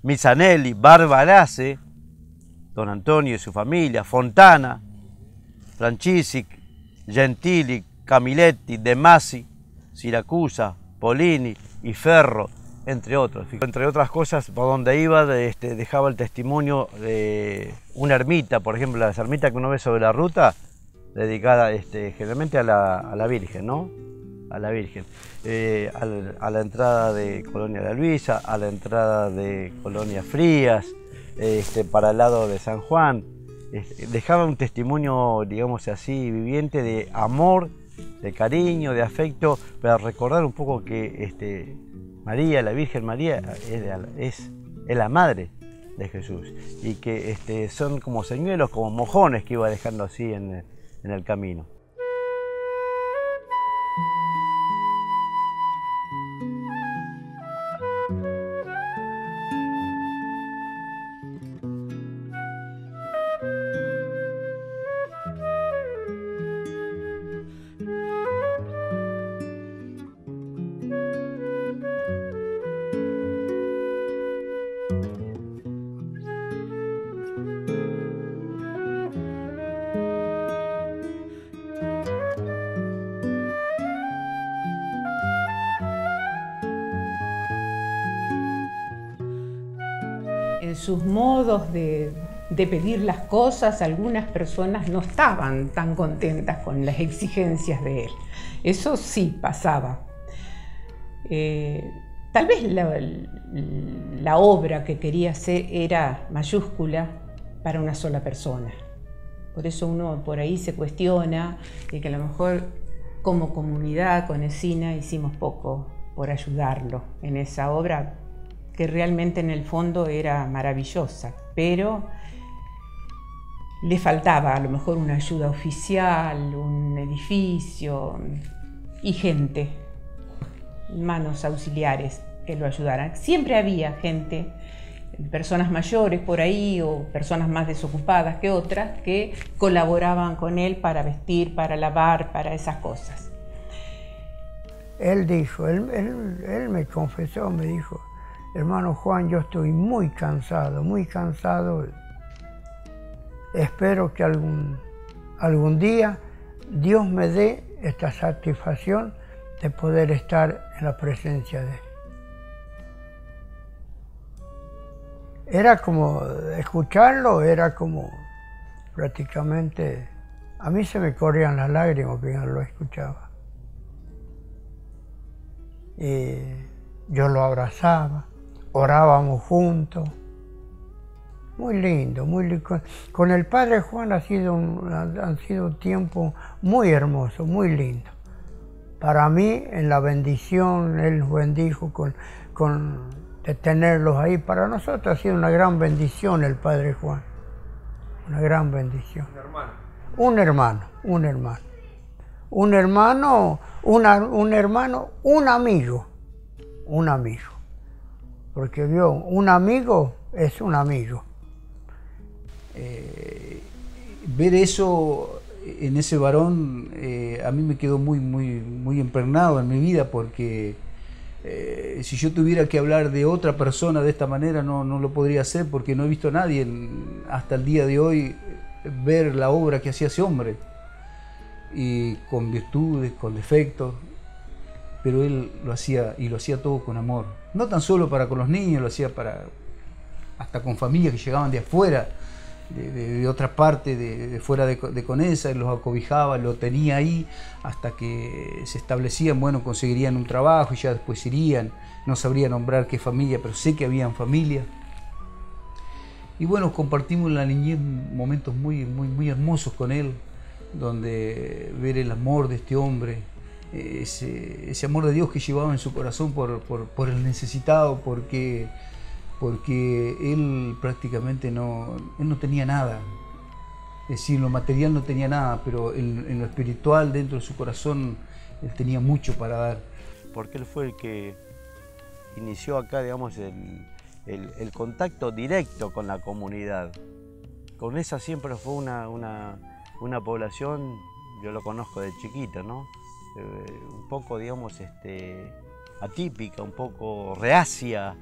Misanelli, Barbarace, Don Antonio y su familia, Fontana, Francisi, Gentili, Camiletti, De Masi, Siracusa, Polini y Ferro, entre otros. Entre otras cosas, por donde iba dejaba el testimonio de una ermita, por ejemplo, las ermitas que uno ve sobre la ruta, dedicada generalmente a la Virgen, ¿no? A la Virgen. A la entrada de Colonia de Luisa, a la entrada de Colonia Frías, para el lado de San Juan. Dejaba un testimonio, digamos así, viviente de amor, de cariño, de afecto, para recordar un poco que María, la Virgen María, es la madre de Jesús, y que son como señuelos, como mojones que iba dejando así en el camino. En sus modos de pedir las cosas, algunas personas no estaban tan contentas con las exigencias de él. Eso sí pasaba. Tal vez la obra que quería hacer era mayúscula para una sola persona. Por eso uno por ahí se cuestiona de que a lo mejor como comunidad conecina hicimos poco por ayudarlo en esa obra, que realmente en el fondo era maravillosa, pero le faltaba a lo mejor una ayuda oficial, un edificio y gente, manos auxiliares que lo ayudaran. Siempre había gente, personas mayores por ahí o personas más desocupadas que otras, que colaboraban con él para vestir, para lavar, para esas cosas. Él dijo, él me confesó, me dijo: hermano Juan, yo estoy muy cansado, muy cansado. Espero que algún día Dios me dé esta satisfacción de poder estar en la presencia de Él. Era como escucharlo, era como prácticamente, a mí se me corrían las lágrimas cuando lo escuchaba. Y yo lo abrazaba, orábamos juntos. Muy lindo, muy lindo. Con el Padre Juan han sido tiempos muy hermosos, muy lindos. Para mí, en la bendición, Él nos bendijo de tenerlos ahí. Para nosotros ha sido una gran bendición el Padre Juan. Una gran bendición. Un hermano. Un hermano, un hermano. Un amigo. Un amigo. Porque vio, un amigo es un amigo. ver eso en ese varón a mí me quedó muy impregnado en mi vida, porque si yo tuviera que hablar de otra persona de esta manera no lo podría hacer, porque no he visto a nadie hasta el día de hoy ver la obra que hacía ese hombre, y con virtudes, con defectos, pero él lo hacía, y lo hacía todo con amor, no tan solo para con los niños, lo hacía para hasta con familias que llegaban de afuera, de otra parte, de fuera de Conesa, los acobijaba, lo tenía ahí hasta que se establecían, bueno, conseguirían un trabajo y ya después irían. No sabría nombrar qué familia, pero sé que habían familia. Y bueno, compartimos en la niñez momentos muy hermosos con él, donde ver el amor de este hombre, ese amor de Dios que llevaba en su corazón por el necesitado, porque él prácticamente no tenía nada. Es decir, en lo material no tenía nada, pero en lo espiritual, dentro de su corazón, él tenía mucho para dar. Porque él fue el que inició acá, digamos, el contacto directo con la comunidad. Conesa siempre fue una población, yo lo conozco de chiquito, ¿no? Un poco, digamos, atípica, un poco reacia,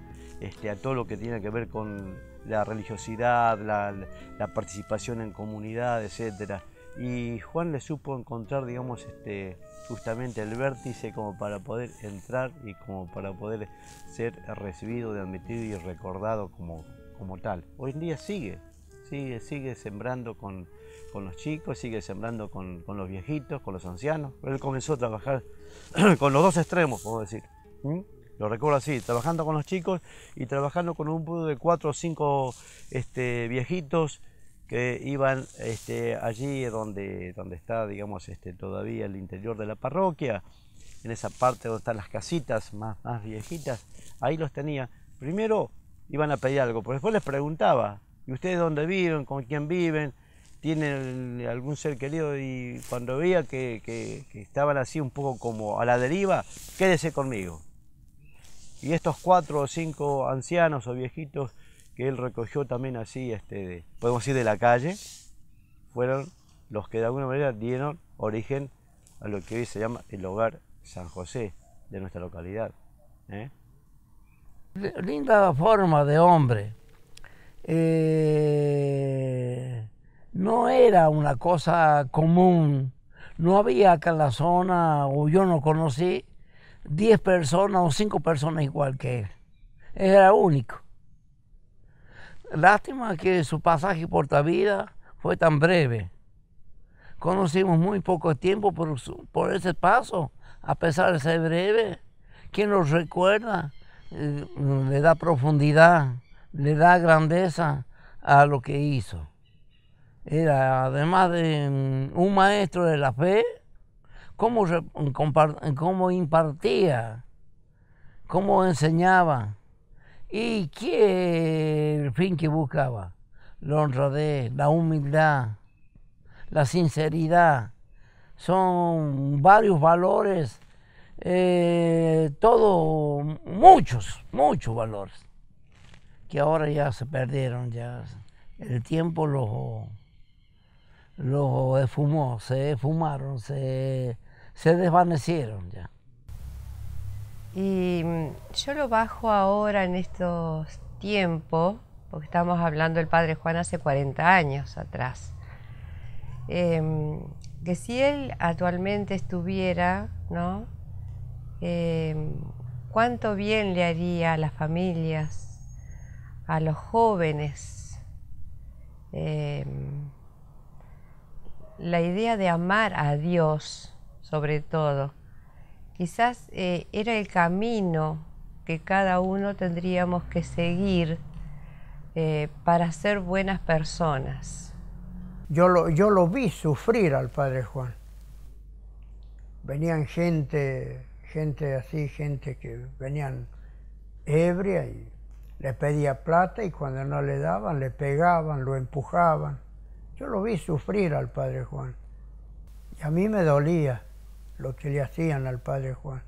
a todo lo que tiene que ver con la religiosidad, la participación en comunidad, etc. Y Juan le supo encontrar, digamos, justamente el vértice como para poder entrar y como para poder ser recibido, admitido y recordado como tal. Hoy en día sigue sembrando con los chicos, sigue sembrando con los viejitos, con los ancianos. Él comenzó a trabajar con los dos extremos, puedo decir. Lo recuerdo así, trabajando con los chicos y trabajando con un grupo de 4 o 5 viejitos que iban allí donde está, digamos, todavía el interior de la parroquia, en esa parte donde están las casitas más viejitas. Ahí los tenía. Primero iban a pedir algo, pero después les preguntaba, ¿y ustedes dónde viven? ¿Con quién viven? ¿Tienen algún ser querido? Y cuando veía que estaban así un poco como a la deriva, quédese conmigo. Y estos 4 o 5 ancianos o viejitos que él recogió también así, podemos decir de la calle, fueron los que de alguna manera dieron origen a lo que hoy se llama el Hogar San José de nuestra localidad. Linda forma de hombre. No era una cosa común. No había acá en la zona, o yo no conocí, 10 personas o 5 personas igual que él. Era único. Lástima que su pasaje por esta vida fue tan breve. Conocimos muy poco tiempo por ese paso, a pesar de ser breve. Quien lo recuerda le da profundidad, le da grandeza a lo que hizo. Era, además de un maestro de la fe, cómo impartía, cómo enseñaba y el fin que buscaba: la honradez, la humildad, la sinceridad. Son varios valores, muchos valores que ahora ya se perdieron, ya el tiempo los esfumó, se esfumaron, se desvanecieron ya. Y yo lo bajo ahora en estos tiempos, porque estamos hablando del Padre Juan hace 40 años atrás, que si él actualmente estuviera, ¿no? Cuánto bien le haría a las familias, a los jóvenes, la idea de amar a Dios, sobre todo. Quizás era el camino que cada uno tendríamos que seguir para ser buenas personas. Yo lo vi sufrir al Padre Juan. Venían gente así, gente que venían ebria y le pedía plata, y cuando no le daban le pegaban, lo empujaban. Yo lo vi sufrir al Padre Juan. Y a mí me dolía lo que le hacían al Padre Juan.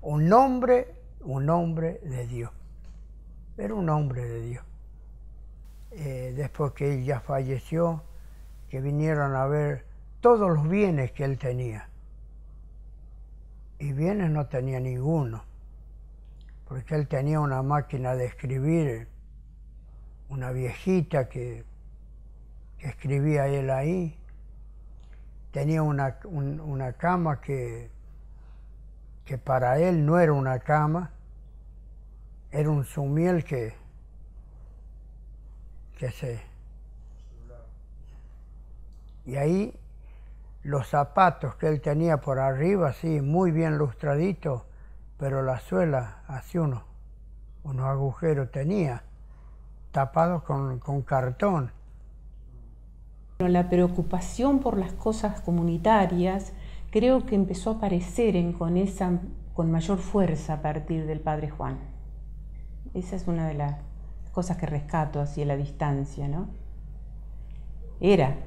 Un hombre de Dios. Era un hombre de Dios. después que él ya falleció, que vinieron a ver todos los bienes que él tenía. Y bienes no tenía ninguno, porque él tenía una máquina de escribir, una viejita que escribía él ahí. Tenía una cama que para él no era una cama, era un sumiel que se... Y ahí los zapatos que él tenía por arriba, sí, muy bien lustraditos, pero la suela, así unos agujeros tenía, tapados con cartón. La preocupación por las cosas comunitarias creo que empezó a aparecer en Conesa con mayor fuerza a partir del padre Juan. Esa es una de las cosas que rescato así a la distancia, ¿no? Era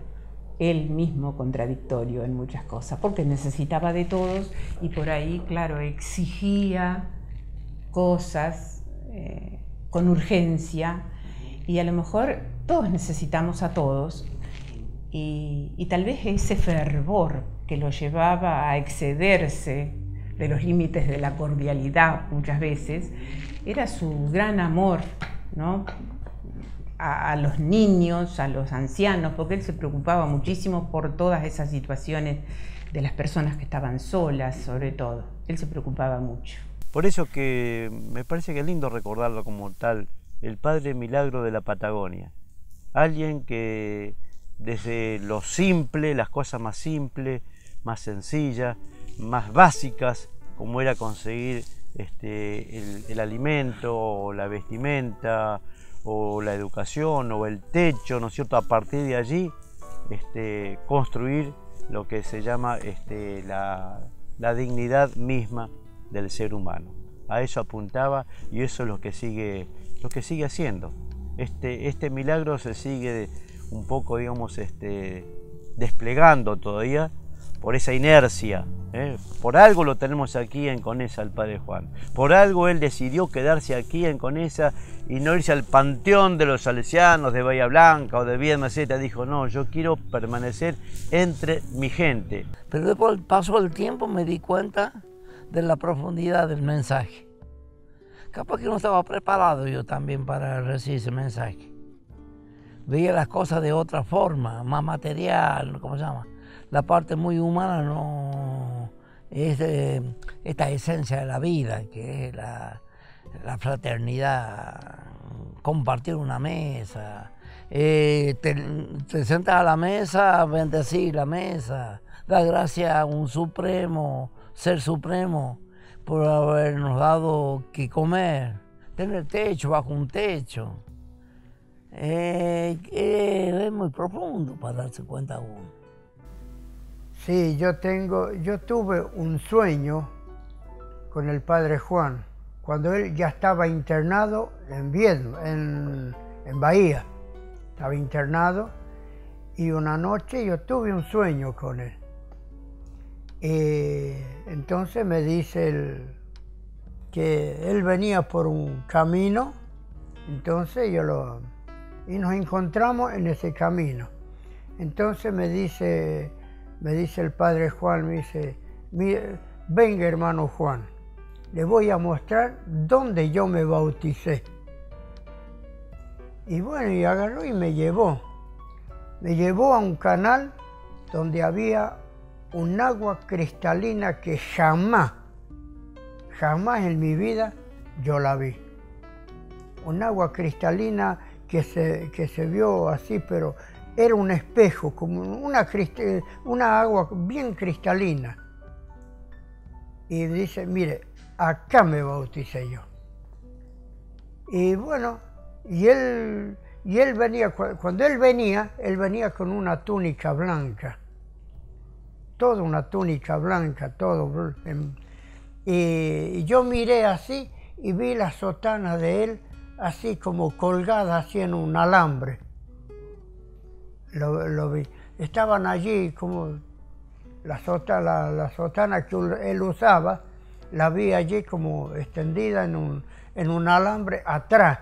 él mismo contradictorio en muchas cosas, porque necesitaba de todos y por ahí, claro, exigía cosas con urgencia, y a lo mejor todos necesitamos a todos, y tal vez ese fervor que lo llevaba a excederse de los límites de la cordialidad muchas veces, era su gran amor, ¿no?, a los niños, a los ancianos, porque él se preocupaba muchísimo por todas esas situaciones de las personas que estaban solas, sobre todo. Él se preocupaba mucho. Por eso que me parece que es lindo recordarlo como tal, el padre milagro de la Patagonia. Alguien que desde lo simple, las cosas más simples, más sencillas, más básicas, como era conseguir el alimento, o la vestimenta, o la educación, o el techo, ¿no es cierto?, a partir de allí construir lo que se llama la dignidad misma del ser humano. A eso apuntaba, y eso es lo que sigue haciendo. Este milagro se sigue un poco, digamos, desplegando todavía por esa inercia. Por algo lo tenemos aquí en Conesa, el padre Juan. Por algo él decidió quedarse aquí en Conesa y no irse al panteón de los salesianos de Bahía Blanca o de Vía Meseta. Dijo, no, yo quiero permanecer entre mi gente. Pero después pasó el tiempo, me di cuenta de la profundidad del mensaje. Capaz que no estaba preparado yo también para recibir ese mensaje. Veía las cosas de otra forma, más material, ¿cómo se llama? La parte muy humana no es esta esencia de la vida, que es la fraternidad, compartir una mesa, te sentas a la mesa, bendecir la mesa, dar gracias a un supremo, ser supremo, por habernos dado que comer, tener techo bajo un techo. Es muy profundo para darse cuenta uno. Sí, yo tuve un sueño con el padre Juan, cuando él ya estaba internado en Viedma, en Bahía. Estaba internado, y una noche yo tuve un sueño con él. Entonces me dice él que él venía por un camino, entonces y nos encontramos en ese camino. Entonces me dice el padre Juan, me dice, venga hermano Juan, le voy a mostrar dónde yo me bauticé. Y bueno, y agarró y me llevó a un canal donde había un agua cristalina que jamás en mi vida yo la vi. Un agua cristalina que se vio así, pero era un espejo, como una agua bien cristalina. Y dice, mire, acá me bauticé yo. Y bueno, y él venía, cuando él venía con una túnica blanca. Toda una túnica blanca, todo. Y yo miré así y vi la sotana de él así como colgada así en un alambre. Lo vi. Estaban allí como la sotana que él usaba, la vi allí como extendida en un alambre atrás.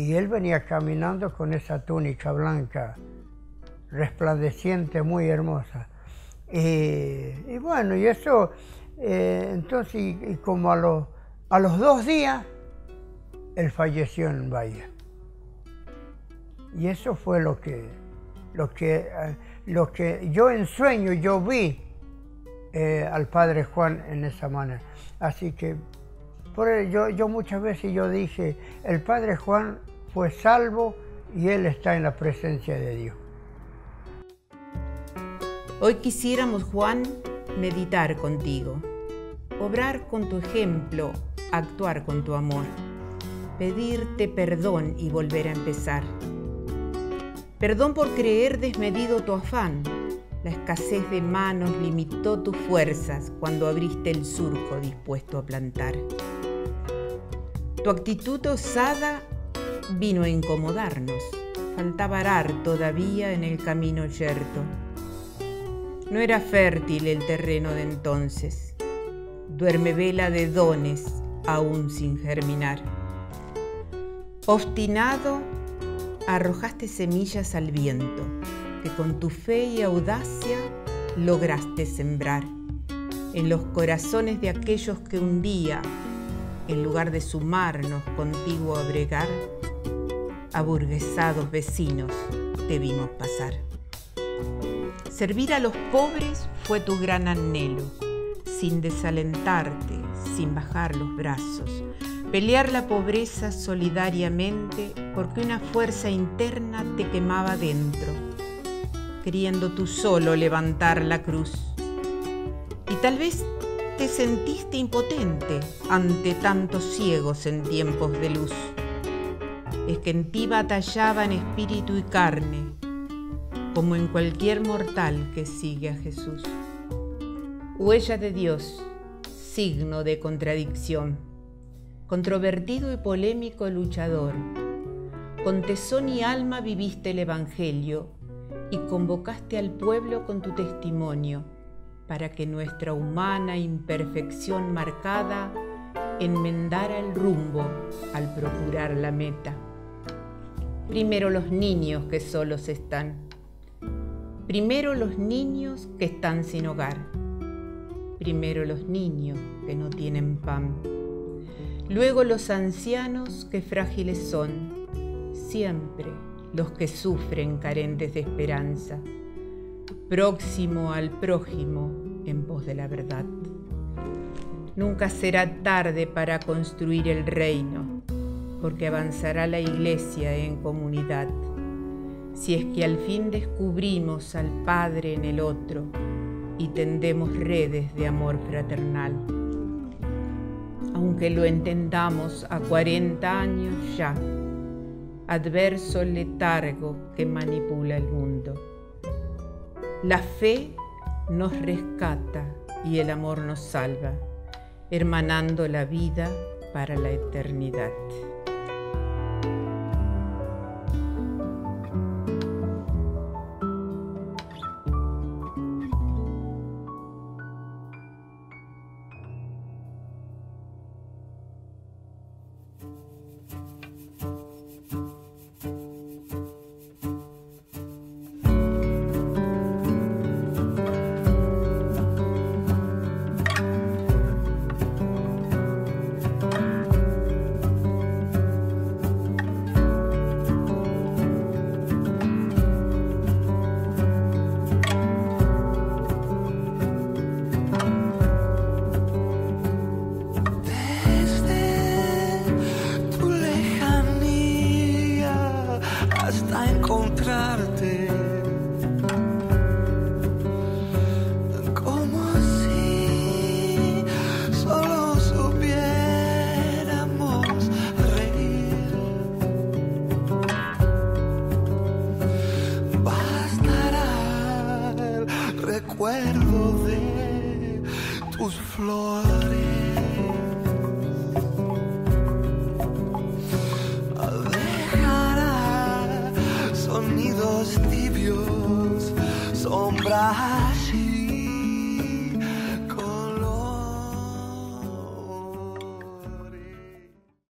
y él venía caminando con esa túnica blanca, resplandeciente, muy hermosa. Y bueno, y eso, entonces, y como a los 2 días, él falleció en Bahía. Y eso fue lo que yo en sueño, yo vi al Padre Juan en esa manera. Así que por ello, yo muchas veces yo dije, el Padre Juan fue salvo y él está en la presencia de Dios. Hoy quisiéramos, Juan, meditar contigo, obrar con tu ejemplo, actuar con tu amor, pedirte perdón y volver a empezar. Perdón por creer desmedido tu afán. La escasez de manos limitó tus fuerzas cuando abriste el surco dispuesto a plantar. Tu actitud osada vino a incomodarnos. Faltaba arar todavía en el camino yerto. No era fértil el terreno de entonces. Duerme vela de dones aún sin germinar. Obstinado, arrojaste semillas al viento que con tu fe y audacia lograste sembrar en los corazones de aquellos que un día, en lugar de sumarnos contigo a bregar, aburguesados vecinos te vimos pasar. Servir a los pobres fue tu gran anhelo, sin desalentarte, sin bajar los brazos, pelear la pobreza solidariamente porque una fuerza interna te quemaba dentro, queriendo tú solo levantar la cruz. Y tal vez te sentiste impotente ante tantos ciegos en tiempos de luz. Es que en ti batallaban espíritu y carne, como en cualquier mortal que sigue a Jesús. Huella de Dios, signo de contradicción, controvertido y polémico luchador. Con tesón y alma viviste el Evangelio y convocaste al pueblo con tu testimonio para que nuestra humana imperfección marcada enmendara el rumbo al procurar la meta. Primero los niños que solos están. Primero los niños que están sin hogar. Primero los niños que no tienen pan. Luego los ancianos que frágiles son. Siempre los que sufren carentes de esperanza. Próximo al prójimo en pos de la verdad. Nunca será tarde para construir el reino, porque avanzará la Iglesia en comunidad. Si es que al fin descubrimos al Padre en el otro y tendemos redes de amor fraternal. Aunque lo entendamos a 40 años ya, adverso letargo que manipula el mundo. La fe nos rescata y el amor nos salva, hermanando la vida para la eternidad. recuerdo de tus flores. Dejará sonidos tibios, sombras